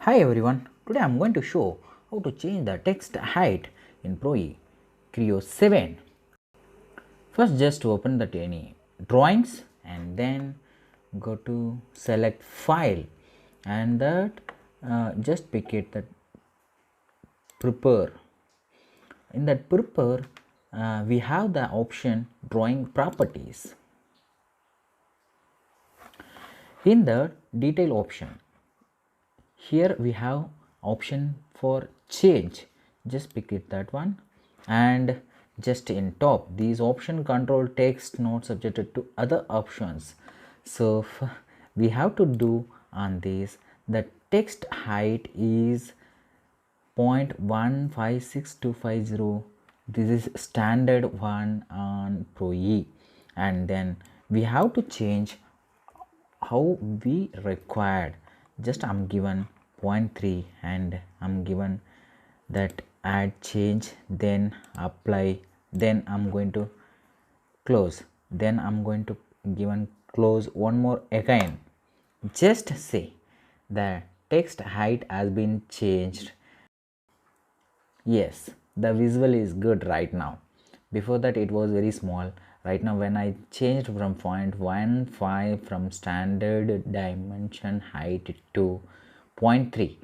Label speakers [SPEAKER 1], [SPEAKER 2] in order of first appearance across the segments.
[SPEAKER 1] Hi everyone, today I am going to show how to change the text height in PROE Creo 7. First just open that any drawings and then go to select file and that just pick it that prepare. In that prepare we have the option drawing properties. In the detail option, here we have option for change, just pick it that one, and just in top these option control text not subjected to other options. So we have to do on this, the text height is 0.156250. This is standard one on PROE, and then we have to change how we required. Just I'm given 0.3 and I'm given that add change, then apply, then I'm going to close, then I'm going to given close one more again. Just say the text height has been changed. Yes, the visual is good right now. Before that it was very small. Right now when I changed from 0.15 from standard dimension height to 0.3,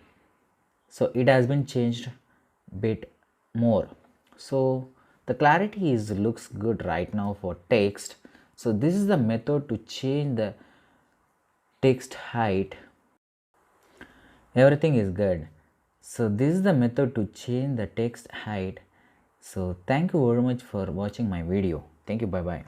[SPEAKER 1] so it has been changed bit more. So the clarity is looks good right now for text. So this is the method to change the text height. Everything is good. So this is the method to change the text height. So thank you very much for watching my video. Thank you. Bye bye.